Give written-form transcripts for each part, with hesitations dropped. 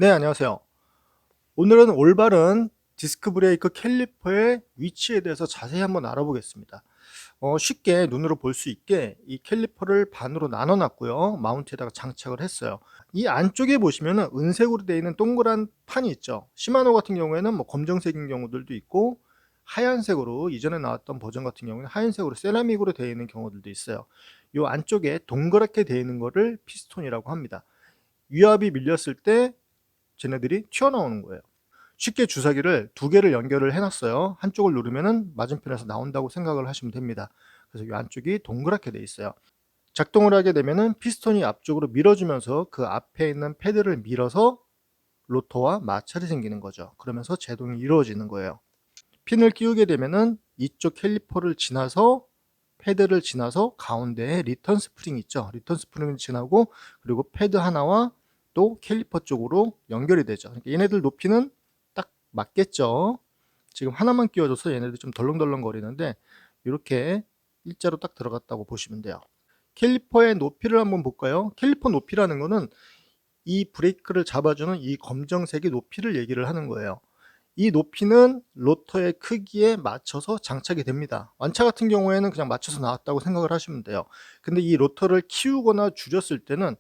네, 안녕하세요. 오늘은 올바른 디스크 브레이크 캘리퍼의 위치에 대해서 자세히 한번 알아보겠습니다. 쉽게 눈으로 볼 수 있게 이 캘리퍼를 반으로 나눠 놨고요. 마운트에다가 장착을 했어요. 이 안쪽에 보시면은 은색으로 되어 있는 동그란 판이 있죠. 시마노 같은 경우에는 뭐 검정색인 경우들도 있고, 하얀색으로 이전에 나왔던 버전 같은 경우는 하얀색으로 세라믹으로 되어 있는 경우들도 있어요. 이 안쪽에 동그랗게 되어 있는 거를 피스톤이라고 합니다. 위압이 밀렸을 때 쟤네들이 튀어나오는 거예요. 쉽게 주사기를 두 개를 연결을 해놨어요. 한쪽을 누르면은 맞은편에서 나온다고 생각을 하시면 됩니다. 그래서 이 안쪽이 동그랗게 돼 있어요. 작동을 하게 되면은 피스톤이 앞쪽으로 밀어주면서 그 앞에 있는 패드를 밀어서 로터와 마찰이 생기는 거죠. 그러면서 제동이 이루어지는 거예요. 핀을 끼우게 되면은 이쪽 캘리퍼를 지나서 패드를 지나서 가운데에 리턴 스프링 있죠. 리턴 스프링을 지나고, 그리고 패드 하나와 또 캘리퍼 쪽으로 연결이 되죠. 그러니까 얘네들 높이는 딱 맞겠죠. 지금 하나만 끼워줘서 얘네들 좀 덜렁덜렁 거리는데 이렇게 일자로 딱 들어갔다고 보시면 돼요. 캘리퍼의 높이를 한번 볼까요? 캘리퍼 높이라는 거는 이 브레이크를 잡아주는 이 검정색의 높이를 얘기를 하는 거예요. 이 높이는 로터의 크기에 맞춰서 장착이 됩니다. 완차 같은 경우에는 그냥 맞춰서 나왔다고 생각을 하시면 돼요. 근데 이 로터를 키우거나 줄였을 때는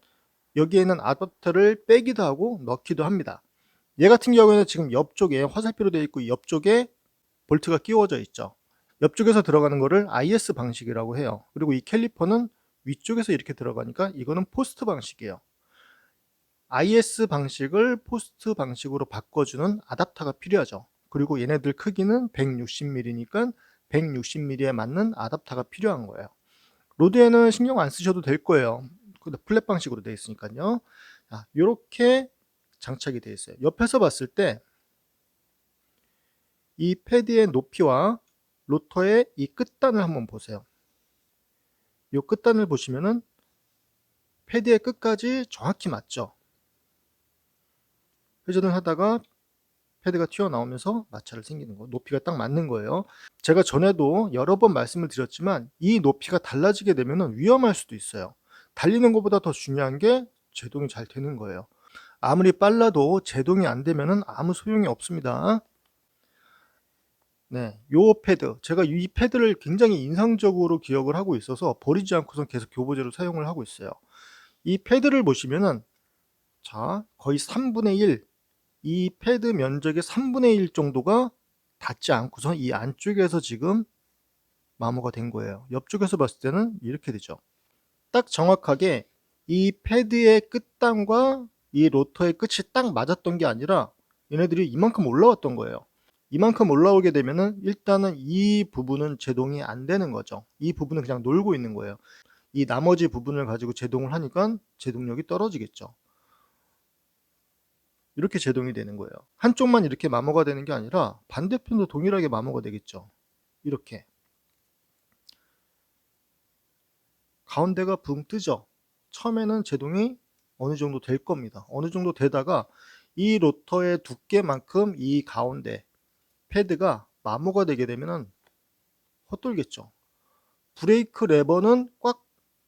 여기에 있는 아답터를 빼기도 하고 넣기도 합니다. 얘 같은 경우에는 지금 옆쪽에 화살표로 되어 있고, 옆쪽에 볼트가 끼워져 있죠. 옆쪽에서 들어가는 거를 IS 방식이라고 해요. 그리고 이 캘리퍼는 위쪽에서 이렇게 들어가니까 이거는 포스트 방식이에요. IS 방식을 포스트 방식으로 바꿔주는 아답터가 필요하죠. 그리고 얘네들 크기는 160mm니까 160mm에 맞는 아답터가 필요한 거예요. 로드에는 신경 안 쓰셔도 될 거예요. 플랫 방식으로 되어 있으니까요. 이렇게 장착이 되어 있어요. 옆에서 봤을 때 이 패드의 높이와 로터의 이 끝단을 한번 보세요. 이 끝단을 보시면은 패드의 끝까지 정확히 맞죠. 회전을 하다가 패드가 튀어나오면서 마찰을 생기는 거, 높이가 딱 맞는 거예요. 제가 전에도 여러 번 말씀을 드렸지만 이 높이가 달라지게 되면 위험할 수도 있어요. 달리는 것보다 더 중요한 게 제동이 잘 되는 거예요. 아무리 빨라도 제동이 안 되면 아무 소용이 없습니다. 네, 요 패드, 제가 이 패드를 굉장히 인상적으로 기억을 하고 있어서 버리지 않고서 계속 교보제로 사용을 하고 있어요. 이 패드를 보시면은, 자, 거의 3분의 1, 이 패드 면적의 3분의 1 정도가 닿지 않고서 이 안쪽에서 지금 마모가 된 거예요. 옆쪽에서 봤을 때는 이렇게 되죠. 딱 정확하게 이 패드의 끝단과 이 로터의 끝이 딱 맞았던 게 아니라 얘네들이 이만큼 올라왔던 거예요. 이만큼 올라오게 되면은 일단은 이 부분은 제동이 안 되는 거죠. 이 부분은 그냥 놀고 있는 거예요. 이 나머지 부분을 가지고 제동을 하니까 제동력이 떨어지겠죠. 이렇게 제동이 되는 거예요. 한쪽만 이렇게 마모가 되는 게 아니라 반대편도 동일하게 마모가 되겠죠. 이렇게 가운데가 붕 뜨죠. 처음에는 제동이 어느 정도 될 겁니다. 어느 정도 되다가 이 로터의 두께만큼 이 가운데 패드가 마모가 되게 되면 헛돌겠죠. 브레이크 레버는 꽉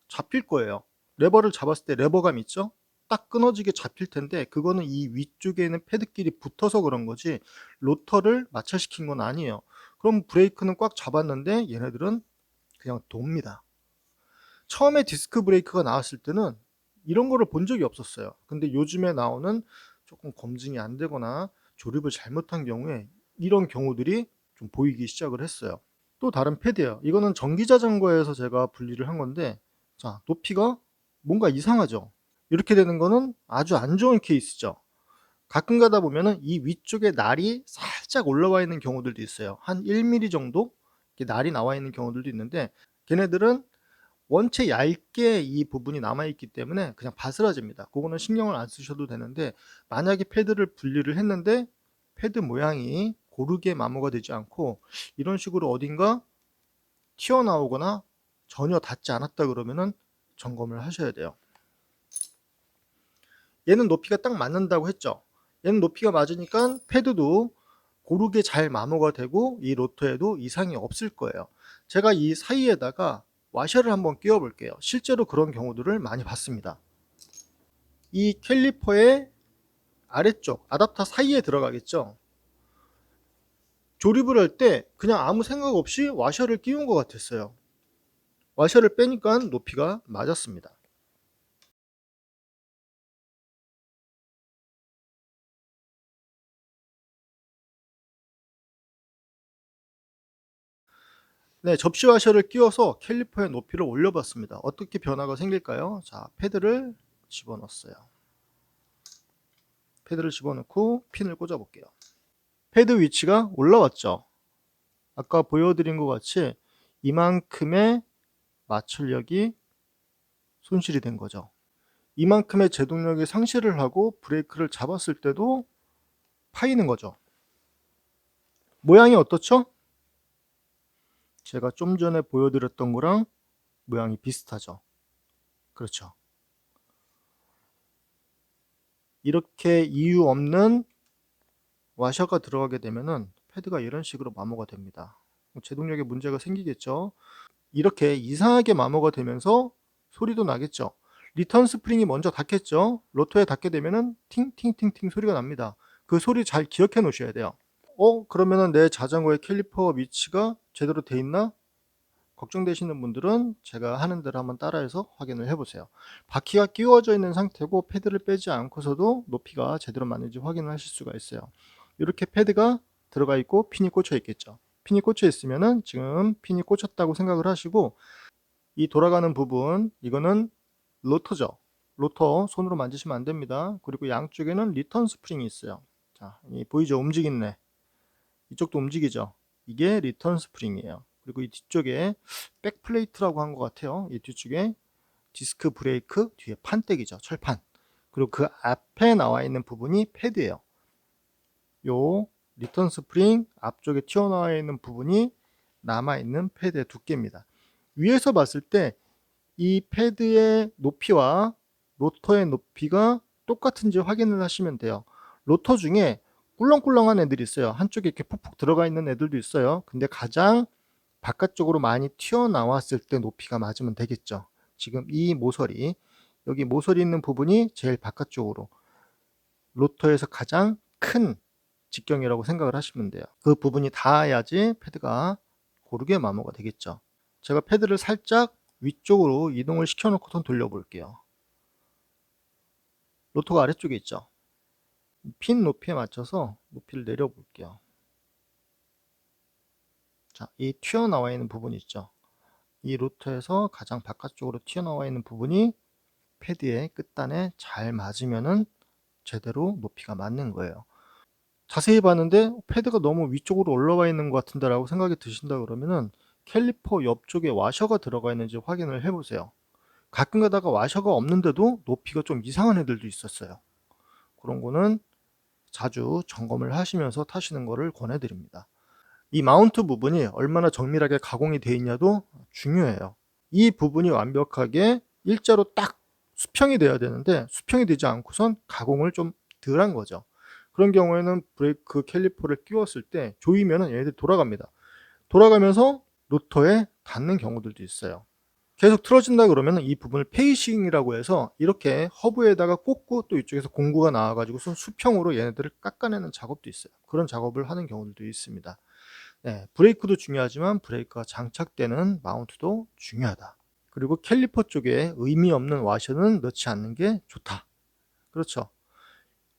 잡힐 거예요. 레버를 잡았을 때 레버감 있죠? 딱 끊어지게 잡힐 텐데 그거는 이 위쪽에 있는 패드끼리 붙어서 그런 거지 로터를 마찰시킨 건 아니에요. 그럼 브레이크는 꽉 잡았는데 얘네들은 그냥 돕니다. 처음에 디스크 브레이크가 나왔을 때는 이런 거를 본 적이 없었어요. 근데 요즘에 나오는 조금 검증이 안 되거나 조립을 잘못한 경우에 이런 경우들이 좀 보이기 시작을 했어요. 또 다른 패드예요. 이거는 전기자전거에서 제가 분리를 한 건데, 자, 높이가 뭔가 이상하죠. 이렇게 되는 거는 아주 안 좋은 케이스죠. 가끔 가다 보면은 이 위쪽에 날이 살짝 올라와 있는 경우들도 있어요. 한 1mm 정도 이렇게 날이 나와 있는 경우들도 있는데, 걔네들은 원체 얇게 이 부분이 남아있기 때문에 그냥 바스라집니다. 그거는 신경을 안 쓰셔도 되는데, 만약에 패드를 분리를 했는데 패드 모양이 고르게 마모가 되지 않고 이런 식으로 어딘가 튀어나오거나 전혀 닿지 않았다 그러면은 점검을 하셔야 돼요. 얘는 높이가 딱 맞는다고 했죠. 얘는 높이가 맞으니까 패드도 고르게 잘 마모가 되고 이 로터에도 이상이 없을 거예요. 제가 이 사이에다가 와셔를 한번 끼워 볼게요. 실제로 그런 경우들을 많이 봤습니다. 이 캘리퍼의 아래쪽 아답터 사이에 들어가겠죠. 조립을 할 때 그냥 아무 생각 없이 와셔를 끼운 것 같았어요. 와셔를 빼니까 높이가 맞았습니다. 네, 접시 와셔를 끼워서 캘리퍼의 높이를 올려봤습니다. 어떻게 변화가 생길까요? 자, 패드를 집어넣었어요. 패드를 집어넣고 핀을 꽂아볼게요. 패드 위치가 올라왔죠. 아까 보여드린 것 같이 이만큼의 마찰력이 손실이 된 거죠. 이만큼의 제동력이 상실을 하고 브레이크를 잡았을 때도 파이는 거죠. 모양이 어떻죠? 제가 좀 전에 보여드렸던 거랑 모양이 비슷하죠. 그렇죠. 이렇게 이유 없는 와셔가 들어가게 되면은 패드가 이런 식으로 마모가 됩니다. 제동력에 문제가 생기겠죠. 이렇게 이상하게 마모가 되면서 소리도 나겠죠. 리턴 스프링이 먼저 닿겠죠. 로터에 닿게 되면은 팅팅팅팅 소리가 납니다. 그 소리 잘 기억해 놓으셔야 돼요. 그러면은 내 자전거의 캘리퍼 위치가 제대로 돼 있나? 걱정되시는 분들은 제가 하는 대로 한번 따라해서 확인을 해보세요. 바퀴가 끼워져 있는 상태고 패드를 빼지 않고서도 높이가 제대로 맞는지 확인을 하실 수가 있어요. 이렇게 패드가 들어가 있고 핀이 꽂혀 있겠죠. 핀이 꽂혀 있으면은 지금 핀이 꽂혔다고 생각을 하시고, 이 돌아가는 부분, 이거는 로터죠. 로터 손으로 만지시면 안 됩니다. 그리고 양쪽에는 리턴 스프링이 있어요. 자, 보이죠? 움직이네. 이쪽도 움직이죠. 이게 리턴 스프링이에요. 그리고 이 뒤쪽에 백플레이트라고 한 것 같아요. 이 뒤쪽에 디스크 브레이크 뒤에 판때기죠. 철판. 그리고 그 앞에 나와 있는 부분이 패드예요. 요 리턴 스프링 앞쪽에 튀어나와 있는 부분이 남아있는 패드의 두께입니다. 위에서 봤을 때 이 패드의 높이와 로터의 높이가 똑같은지 확인을 하시면 돼요. 로터 중에 꿀렁꿀렁한 애들이 있어요. 한쪽에 이렇게 푹푹 들어가 있는 애들도 있어요. 근데 가장 바깥쪽으로 많이 튀어나왔을 때 높이가 맞으면 되겠죠. 지금 이 모서리, 여기 모서리 있는 부분이 제일 바깥쪽으로, 로터에서 가장 큰 직경이라고 생각을 하시면 돼요. 그 부분이 닿아야지 패드가 고르게 마모가 되겠죠. 제가 패드를 살짝 위쪽으로 이동을 시켜놓고선 돌려볼게요. 로터가 아래쪽에 있죠. 핀 높이에 맞춰서 높이를 내려볼게요. 자, 이 튀어나와 있는 부분 있죠. 이 로터에서 가장 바깥쪽으로 튀어나와 있는 부분이 패드의 끝단에 잘 맞으면은 제대로 높이가 맞는 거예요. 자세히 봤는데 패드가 너무 위쪽으로 올라와 있는 것 같은데 라고 생각이 드신다 그러면은 캘리퍼 옆쪽에 와셔가 들어가 있는지 확인을 해 보세요. 가끔 가다가 와셔가 없는데도 높이가 좀 이상한 애들도 있었어요. 그런 거는 자주 점검을 하시면서 타시는 거를 권해 드립니다. 이 마운트 부분이 얼마나 정밀하게 가공이 되어 있냐도 중요해요. 이 부분이 완벽하게 일자로 딱 수평이 돼야 되는데 수평이 되지 않고선 가공을 좀 덜 한 거죠. 그런 경우에는 브레이크 캘리퍼를 끼웠을 때 조이면은 얘네들이 돌아갑니다. 돌아가면서 로터에 닿는 경우들도 있어요. 계속 틀어진다 그러면 이 부분을 페이싱이라고 해서 이렇게 허브에다가 꽂고 또 이쪽에서 공구가 나와 가지고 수평으로 얘네들을 깎아내는 작업도 있어요. 그런 작업을 하는 경우들도 있습니다. 네, 브레이크도 중요하지만 브레이크가 장착되는 마운트도 중요하다. 그리고 캘리퍼 쪽에 의미 없는 와셔는 넣지 않는 게 좋다. 그렇죠.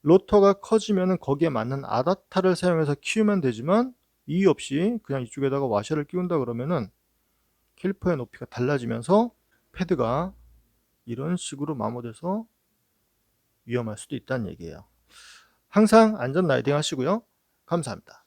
로터가 커지면은 거기에 맞는 아다타를 사용해서 키우면 되지만 이유 없이 그냥 이쪽에다가 와셔를 끼운다 그러면은 캘리퍼의 높이가 달라지면서 패드가 이런 식으로 마모돼서 위험할 수도 있다는 얘기예요. 항상 안전 라이딩 하시고요. 감사합니다.